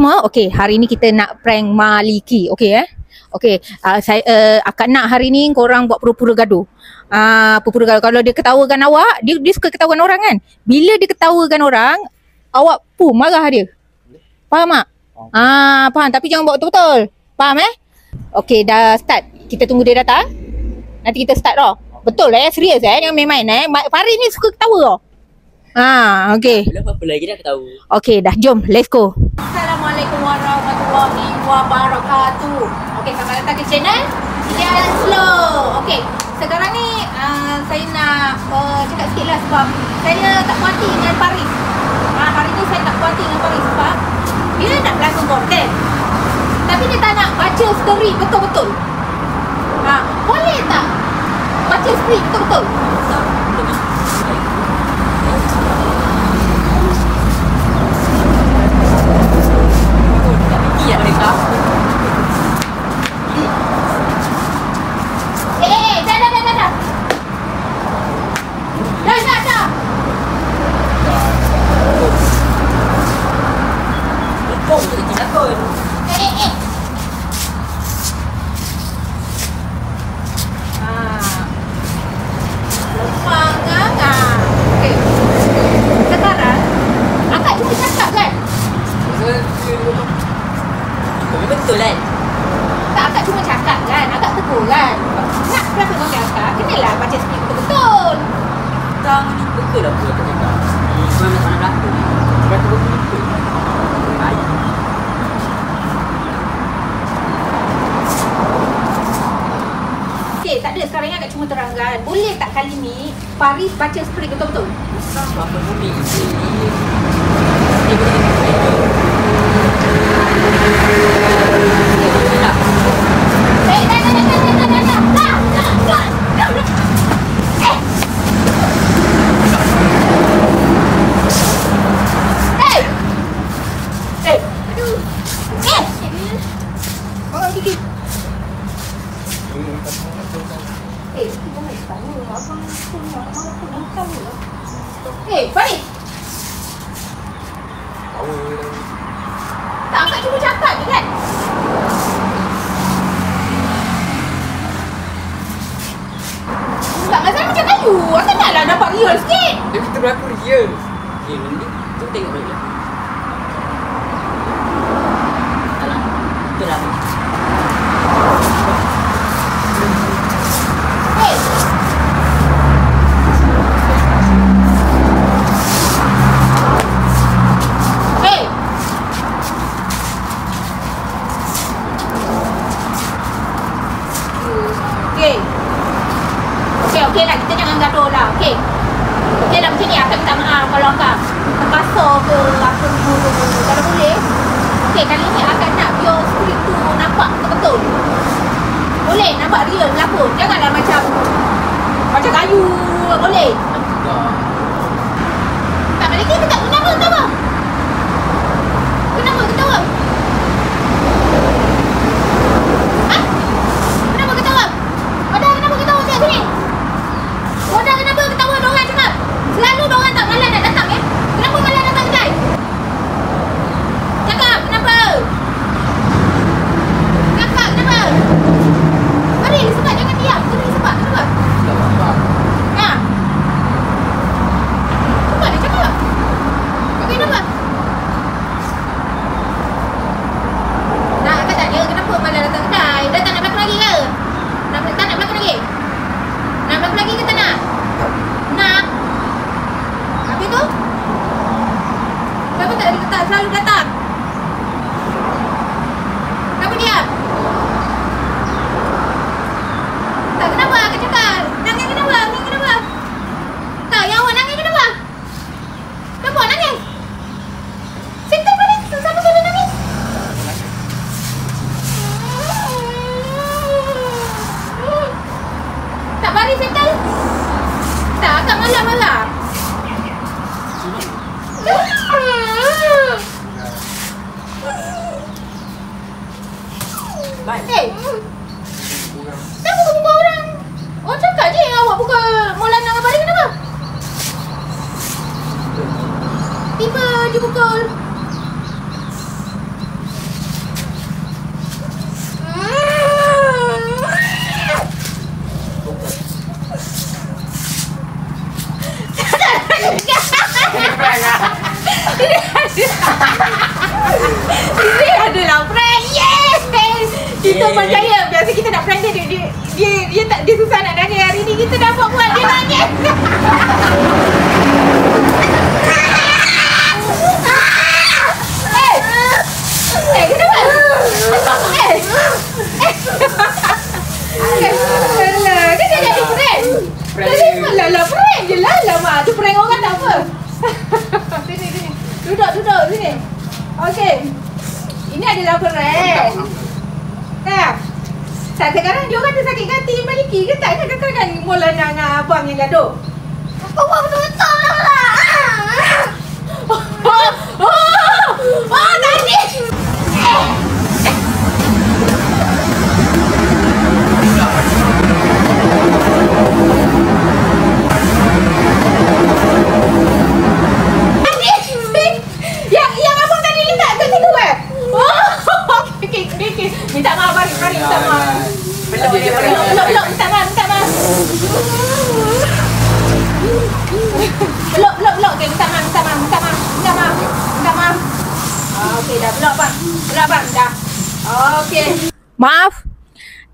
semua. Okey, hari ni kita nak prank Maliki. Okey Okey, saya akak nak hari ni korang buat pura-pura gaduh. Pura-pura gaduh. Kalau dia ketawakan awak, dia suka ketawakan orang kan. Bila dia ketawakan orang, awak marah dia. Faham tak? Faham. Tapi jangan buat betul-betul. Faham Okey, dah start. Kita tunggu dia datang. Nanti kita start tau. Betul lah serius jangan main-main Farid ni suka ketawa tau. Okey. Belum apa lagi dah ketawa. Okey, dah jom, let's go. Assalamualaikum warahmatullahi wabarakatuh. Okey, selamat datang ke channel Jalan Slow. Okey, sekarang ni saya nak cakap sikit lah sebab saya tak puas hati dengan Farid. Hari ni saya tak puas hati dengan Farid sebab dia nak berlakon konten, tapi dia tak nak baca story betul-betul. Boleh tak baca skrip betul-betul? Iya mereka. Dah. Lupa untuk kita lakon. Okey. Sekarang akak cuma cakap kan? Betul kan? Tak, akak cuma cakap kan? Akak tegur kan? Nak berapa orang akak? Kenalah baca skrip betul-betul. Tang ni betul lah apa cakap. Kau nak mana berlakon ni? Berapa betul? Ayah. Okey, tak ada. Sekarang ni akak cuma terangkan. Boleh tak kali ni Farid baca skrip betul-betul? Apa bumi ini? Farid! Tak, akak cuma cakap je kan? Tak, masalah macam kayu. Akak naklah dapat real sikit. Dia kita berlakon real. Real ni? Tu tengok balik lah. Alah, betul lah. Okey lah, kita jangan gaduh lah. Okey lah, macam ni akak minta maaf kalau akak terpaksa ke apa semua. Kalau boleh, okey, kali ni akak nak biar skrip tu nampak betul-betul. Boleh nampak real berlakon. Janganlah macam kayu. Boleh tak? Maliki kita kenapa ketawa? Kenapa ketawa? Kenapa ketawa? Padahal kenapa ketawa kat sini? Bodoh, kenapa ketawa diorang cakap? Selalu diorang tak malas nak datang Kenapa malas datang kedai? Cakap, kenapa? Cakap, kenapa? Mari, sebab jangan diam. Mari, sebab, kenapa? Tak apa. Sebab dia cakap. Okey, kenapa? Nak kata dia, kenapa malas datang kedai? Dah tak nak berlakon lagi ke? Tak nak berlakon lagi? Nak berlakon lagi ke tak nak? Nak. Habis tu? Kenapa tak selalu datang? Kenapa diam? Tak, kenapa akak cakap? Nangis kenapa? Nangis kenapa? Tak, yang awak nangis kenapa? Kenapa awak nangis? Sinta pada siapa suruh nangis? Tak bari settle? Tak, akak malam-malam. Baik. Kenapa kau buka orang? Awak cakap je awak buka Maulana dengan Farid, kenapa? Tiba je pukul. dia susah nak nangis. Hari ni kita dapat buat dia nangis. Kenapa? Alah, kan dia jadi prank. Alah, prank je lah. Lama tu prank orang tak apa. Sini. Duduk sini. Okey. Ini adalah prank. Nah. Sekarang dia kata sakit hati Maliki ke tak? Kan mula nak dengan abang yang gaduh. Abang betul-betul lah. Tadi. Yang abang tadi letak kat situ eh? Okey. Minta maaf, mari minta maaf. Belum, minta maaf. Belum. Okey, minta maaf. Okey, dah belum bang. Dah. Okey. Maaf.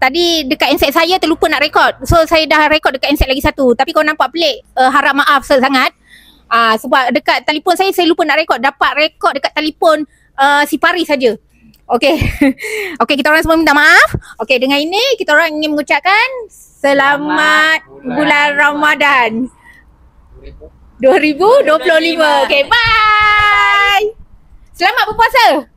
Tadi dekat handset saya terlupa nak rekod. So saya dah rekod dekat handset lagi satu. Tapi kau nampak pelik. Harap maaf sangat. Sebab dekat telefon saya lupa nak rekod. Dapat rekod dekat telefon si Pari saja. Okey. Okey, kita orang semua minta maaf. Okey, dengan ini kita orang ingin mengucapkan selamat bulan Ramadan 2025. Okey, bye. Selamat berpuasa.